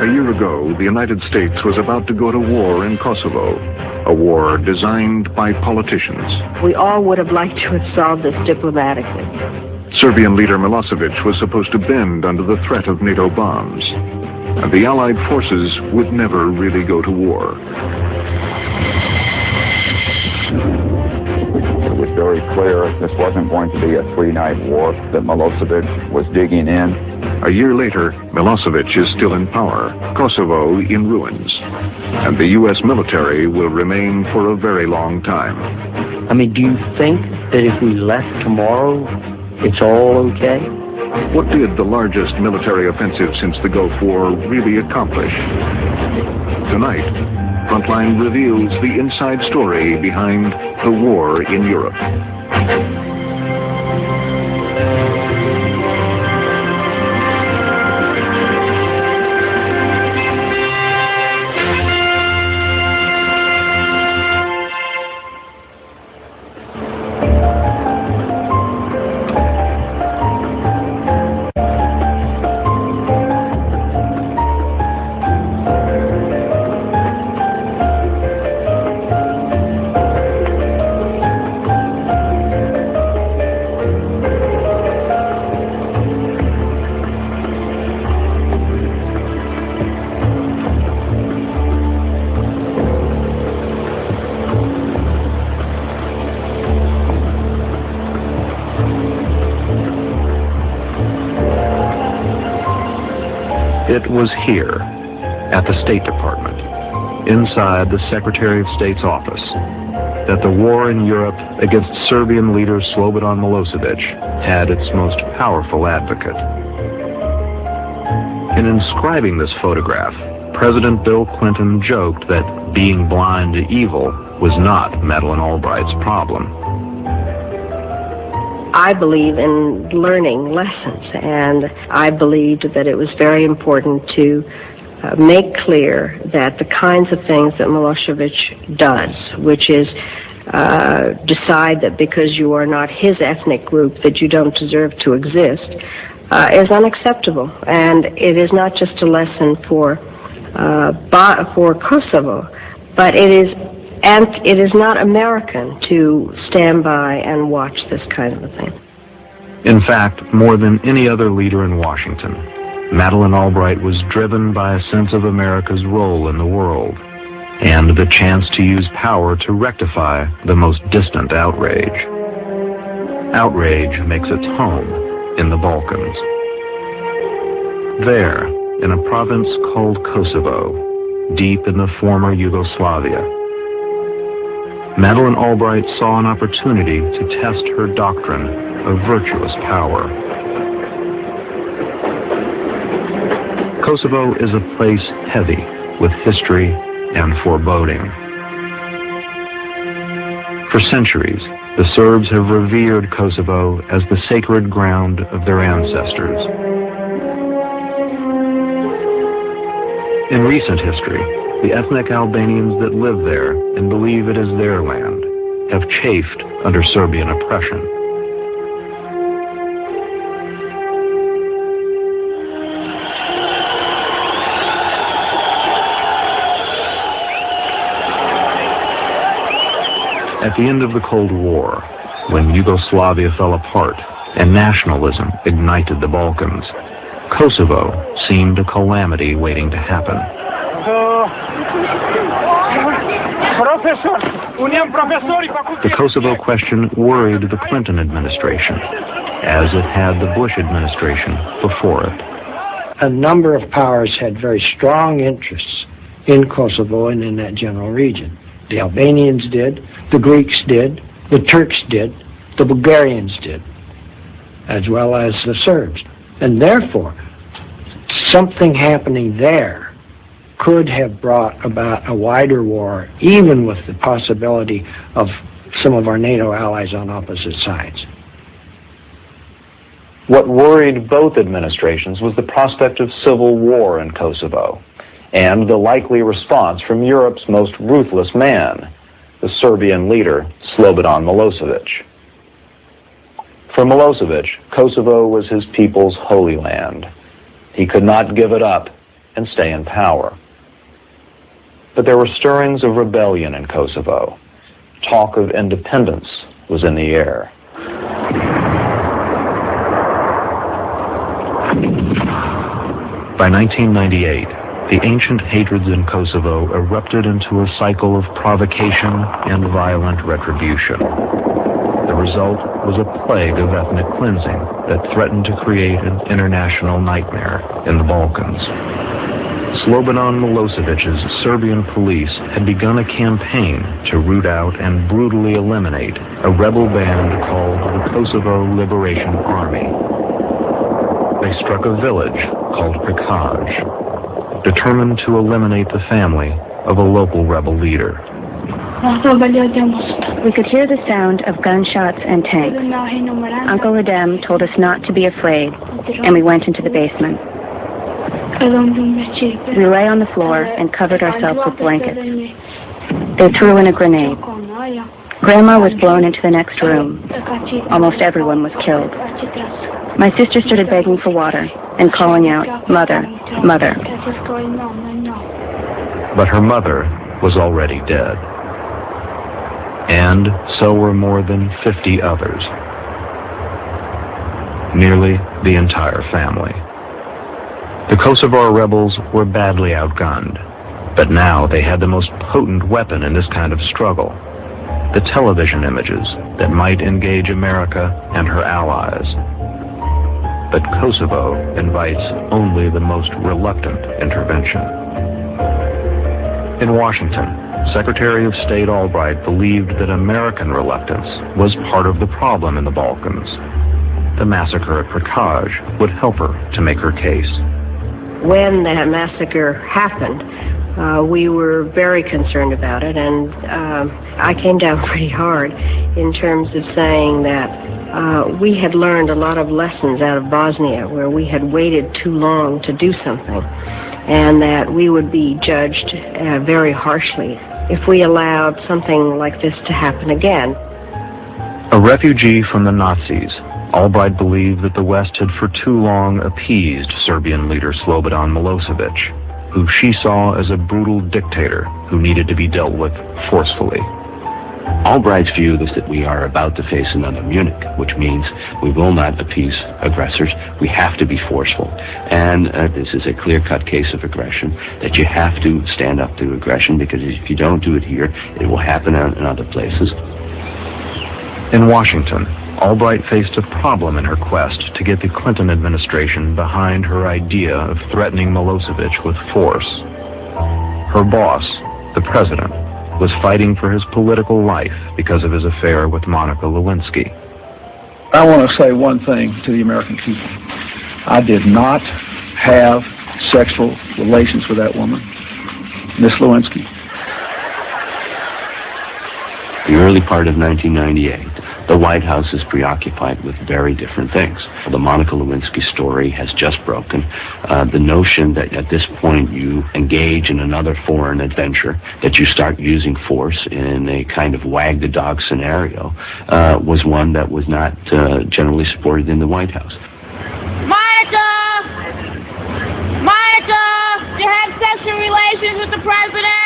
A year ago, the United States was about to go to war in Kosovo, a war designed by politicians. We all would have liked to have solved this diplomatically. Serbian leader Milosevic was supposed to bend under the threat of NATO bombs, and the Allied forces would never really go to war. It was very clear this wasn't going to be a three-night war, that Milosevic was digging in. A year later, Milosevic is still in power, Kosovo in ruins, and the U.S. military will remain for a very long time. I mean, do you think that if we left tomorrow, it's all okay? What did the largest military offensive since the Gulf War really accomplish? Tonight, Frontline reveals the inside story behind the war in Europe. It was here, at the State Department, inside the Secretary of State's office, that the war in Europe against Serbian leader Slobodan Milosevic had its most powerful advocate. In inscribing this photograph, President Bill Clinton joked that being blind to evil was not Madeleine Albright's problem. I believe in learning lessons, and I believed that it was very important to make clear that the kinds of things that Milosevic does, which is decide that because you are not his ethnic group that you don't deserve to exist, is unacceptable. And it is not just a lesson for Kosovo, but it is not American to stand by and watch this kind of a thing. In fact, more than any other leader in Washington, Madeleine Albright was driven by a sense of America's role in the world and the chance to use power to rectify the most distant outrage. Outrage makes its home in the Balkans. There, in a province called Kosovo, deep in the former Yugoslavia, Madeleine Albright saw an opportunity to test her doctrine of virtuous power. Kosovo is a place heavy with history and foreboding. For centuries, the Serbs have revered Kosovo as the sacred ground of their ancestors. In recent history, the ethnic Albanians that live there and believe it is their land have chafed under Serbian oppression. At the end of the Cold War, when Yugoslavia fell apart and nationalism ignited the Balkans, Kosovo seemed a calamity waiting to happen. The Kosovo question worried the Clinton administration, as it had the Bush administration before it. A number of powers had very strong interests in Kosovo and in that general region. The Albanians did, the Greeks did, the Turks did, the Bulgarians did, as well as the Serbs. And therefore, something happening there could have brought about a wider war, even with the possibility of some of our NATO allies on opposite sides. What worried both administrations was the prospect of civil war in Kosovo and the likely response from Europe's most ruthless man, the Serbian leader, Slobodan Milosevic. For Milosevic, Kosovo was his people's holy land. He could not give it up, and stay in power. But there were stirrings of rebellion in Kosovo. Talk of independence was in the air. By 1998, the ancient hatreds in Kosovo erupted into a cycle of provocation and violent retribution. The result was a plague of ethnic cleansing that threatened to create an international nightmare in the Balkans. Slobodan Milosevic's Serbian police had begun a campaign to root out and brutally eliminate a rebel band called the Kosovo Liberation Army. They struck a village called Prikaj, determined to eliminate the family of a local rebel leader. We could hear the sound of gunshots and tanks. Uncle Adem told us not to be afraid, and we went into the basement. We lay on the floor and covered ourselves with blankets. They threw in a grenade. Grandma was blown into the next room. Almost everyone was killed. My sister started begging for water and calling out, "Mother, Mother." But her mother was already dead. And so were more than 50 others. Nearly the entire family. The Kosovar rebels were badly outgunned, but now they had the most potent weapon in this kind of struggle, the television images that might engage America and her allies. But Kosovo invites only the most reluctant intervention. In Washington, Secretary of State Albright believed that American reluctance was part of the problem in the Balkans. The massacre at Prikaj would help her to make her case. When that massacre happened, we were very concerned about it, and I came down pretty hard in terms of saying that we had learned a lot of lessons out of Bosnia, where we had waited too long to do something, and that we would be judged very harshly if we allowed something like this to happen again. A refugee from the Nazis, Albright believed that the West had for too long appeased Serbian leader Slobodan Milosevic, who she saw as a brutal dictator who needed to be dealt with forcefully. Albright's view is that we are about to face another Munich, which means we will not appease aggressors. We have to be forceful. And this is a clear-cut case of aggression, that you have to stand up to aggression, because if you don't do it here, it will happen in other places. In Washington, Albright faced a problem in her quest to get the Clinton administration behind her idea of threatening Milosevic with force. Her boss, the president, was fighting for his political life because of his affair with Monica Lewinsky. I want to say one thing to the American people. I did not have sexual relations with that woman, Miss Lewinsky. The early part of 1998, the White House is preoccupied with very different things. The Monica Lewinsky story has just broken. The notion that at this point you engage in another foreign adventure, that you start using force in a kind of wag-the-dog scenario, was one that was not generally supported in the White House. Monica! Monica! You had sexual relations with the president?